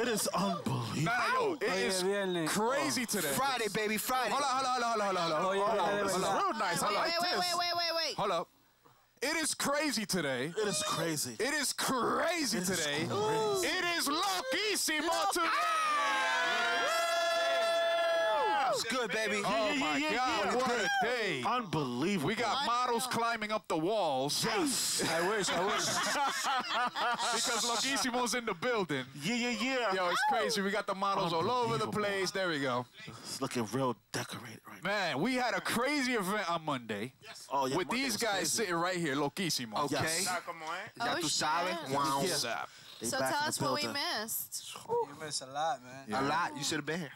It is unbelievable. Yo, it is crazy today. Friday, baby, Friday. Hold on. Real nice. Wait. Hold up. It is crazy today. It is crazy. It is crazy today. It is loquísimo today. It's good, baby. Oh my God, what a day. Unbelievable. We got models climbing up the walls. Yes. I wish. Because Loquísimo's in the building. Yeah. Yo, it's crazy. We got the models all over the place. There we go. It's looking real decorated right now. Man, we had a crazy event on Monday. Oh, yeah, with Monday these was guys crazy. sitting right here, Loquísimo. Okay. Yes. Ya tú sabes. shit. Wow. Yeah. They So back tell in us the what we building. missed. You miss a lot, man. A lot. You should have been here.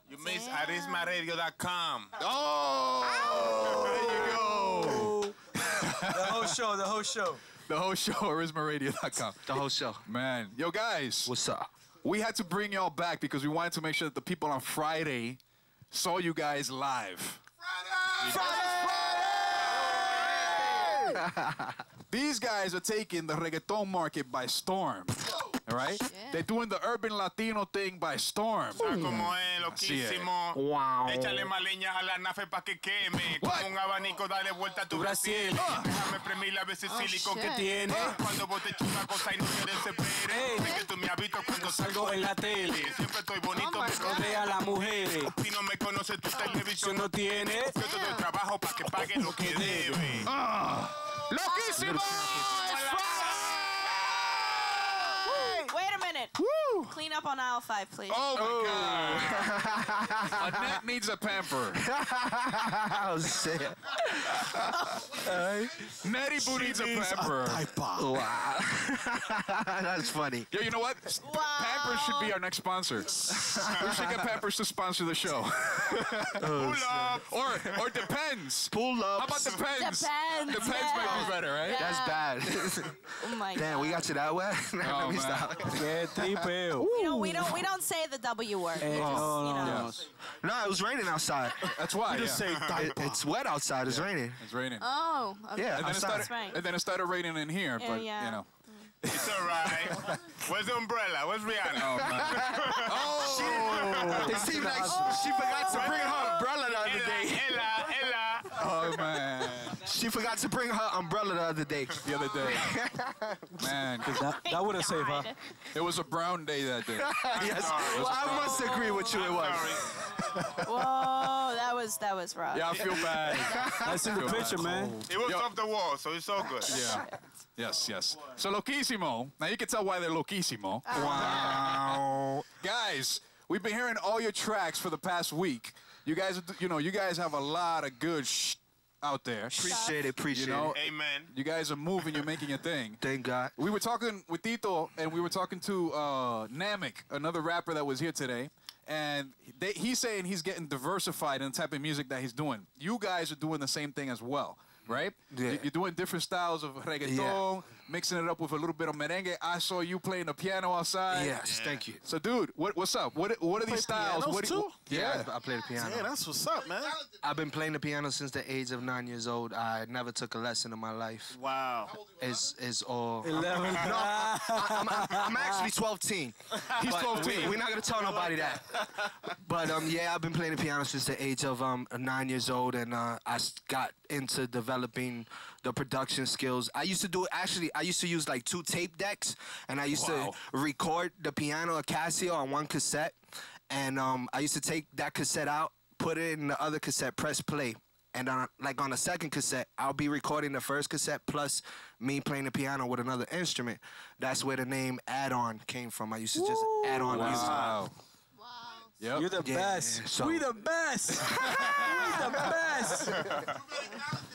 You miss arismaradio.com. Oh, there you go. The whole show. The whole show, arismaradio.com. The whole show. Man, yo, guys. What's up? We had to bring y'all back because we wanted to make sure that the people on Friday saw you guys live. These guys are taking the reggaeton market by storm. All right? Yeah. They're doing the urban Latino thing by storm. Como es, loquísimo. Wow. Échale más leña a la nafe pa' que queme. What? Como un abanico, dale vuelta a tu Brasil. Déjame premir a veces silicón que shit. tiene. Cuando vos te echas una cosa y no quieres se pere. Sé que tú me habitas cuando Salgo en la tele. Siempre estoy bonito, Oh my me God. Rodea a las mujeres. Si no me conoces, tu televisión No tiene. Yo te doy trabajo para que pagues lo que debe. ¡Loquísimo! Wait a minute. Woo! Clean up on aisle 5, please. Oh my God. Annette needs a pamper. Oh, shit. Nettie Boo needs a pamper. Wow. That's funny. Yo, you know what? Pampers should be our next sponsor. We should get Pampers to sponsor the show. Pull up. Or Depends. Pull up. How about Depends? Depends, Depends might be better, right? Yeah. That's bad. Oh my Damn, God. we got you that way? Oh, Let me man. stop. Qué tripeo. We don't say the W word. We just, No. No, it was raining outside. That's why. You just say diaper. It's wet outside. It's raining. It's raining. Oh, okay. Yeah, And then, it outside. started, That's right. and then it started raining in here, Yeah, but yeah. you know. It's all right. Where's the umbrella? Where's Rihanna? Oh, man. It seemed like she forgot to bring her umbrella the other day. Ella. Oh, man. She forgot to bring her umbrella the other day. The other day. Man, 'cause That would have saved her. it was a brown day that day. Yes, well, I must agree with you. It was. Whoa, that was rough. Yeah, I feel bad. I seen the picture, man. It was Yo. off the wall, so it's all good. Yeah. Yes. So Loquísimo. Now you can tell why they're Loquísimo. Wow. Guys, we've been hearing all your tracks for the past week. You guys, you guys have a lot of good out there. Appreciate it. Appreciate You know, it. Amen. You guys are moving. You're making your thing. Thank God. We were talking with Tito, and we were talking to Namek, another rapper that was here today. And he's saying he's getting diversified in the type of music that he's doing. You guys are doing the same thing as well, right? Yeah. You're doing different styles of reggaeton, mixing it up with a little bit of merengue. I saw you playing the piano outside. Yes, thank you. So, dude, what's up? What are these styles? pianos What do you, too? Yeah, I play the piano. Yeah, that's what's up, man. I've been playing the piano since the age of 9 years old. I never took a lesson in my life. Wow. It's all. 11. I'm actually 12-teen. He's But 12-teen. We're not gonna tell nobody that. But yeah, I've been playing the piano since the age of 9 years old, and I got into developing the production skills. I used to do actually. I used to use like 2 tape decks, and I used to record the piano, a Casio, on 1 cassette, and I used to take that cassette out, put it in the other cassette, press play. And like on the second cassette, I'll be recording the first cassette plus me playing the piano with another instrument. That's where the name Add-On came from. I used to just add on music. Wow. Yep. You're the best. so- We the best. We the best.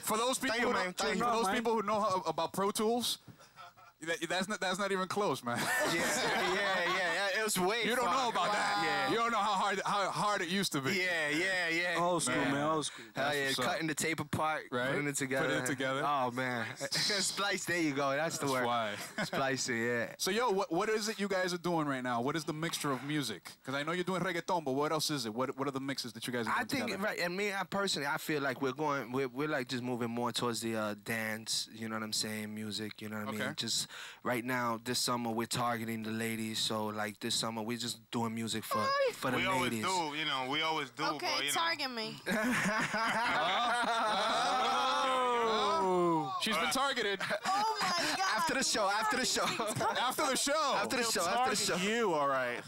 For those people, you, man. Thank you. for those man. people who know about Pro Tools, that's not even close, man. Yeah. It was way. You don't know about that. Yeah. You don't know how how hard it used to be. Yeah. Old school, man. Old school. Hell yeah, what's up. cutting the tape apart, Right. putting it together. Putting it together. Oh, man. Splice, there you go. That's the word. Why? Splice it, yeah. So, yo, what is it you guys are doing right now? What is the mixture of music? Because I know you're doing reggaeton, but what else is it? What are the mixes that you guys are doing I think, together? right, and me, I personally, I feel like we're like just moving more towards the dance, you know what I'm saying, music, you know what I Okay. mean? Just right now, this summer, we're targeting the ladies, so like this summer, we're just doing music for the We always ladies. do, you know, we always do, Okay, but, you know. target me. She's been targeted Oh my God. After the show, after the show. after the show. After the show, after the show. You, all right.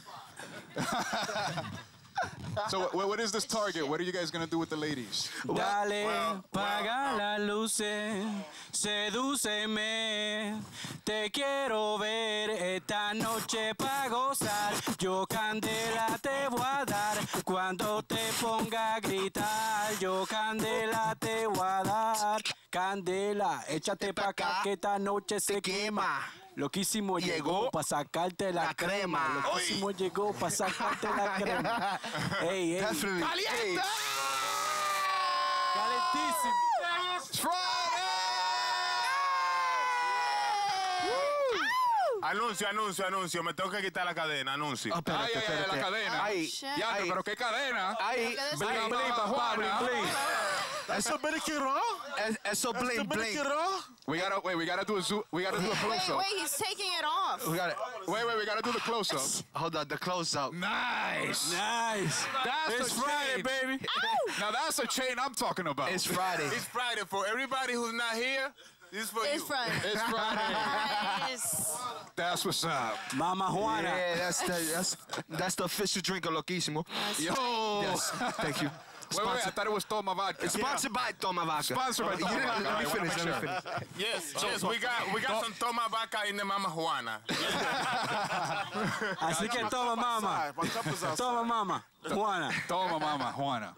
So, what is this target? What are you guys going to do with the ladies? Dale, paga las luces, sedúceme. Te quiero ver esta noche pa' gozar. Yo candela te voy a dar cuando te ponga a gritar. Yo candela te voy a dar. Candela, échate pa' acá que esta noche se quema. Loquísimo llegó pa' sacarte la crema. Loquísimo llegó pa' sacarte la crema. Ey, ey. Definitely. ¡Caliente! Calentísimo. It's Friday! Anuncio. Me tengo que quitar la cadena, anuncio. Oh, espérate, Ay, la espérate. cadena. Ay, Shit. Ya, ay, pero qué cadena. ay, Bling, Bling, papá, bling, bling. That's Dominican Raw? eso bling, bling. Dominican Raw? We gotta do a zoom. We gotta do a Wait, close up. he's taking it off. We got it. Wait, we gotta do the close up. Hold on, the close up. Nice. Nice. That's It's the Friday, chain. baby. Now that's a chain I'm talking about. It's Friday. It's Friday. For everybody who's not here, this is for It's you. Friday. It's Friday. Nice. That's what's up. Mama Juana. Yeah, that's the official drink of Loquísimo. Yo. Yes, thank you. Wait, I thought it was Toma Vodka. It's sponsored by Toma Vodka. Sponsored by You Toma didn't- Vodka. Let me All right, finish. wanna Let me make finish. Yes, we got some Toma Vaca in the Mama Juana. Así que toma, mama. My cup is outside. Toma, mama. Juana. Toma Mama Juana.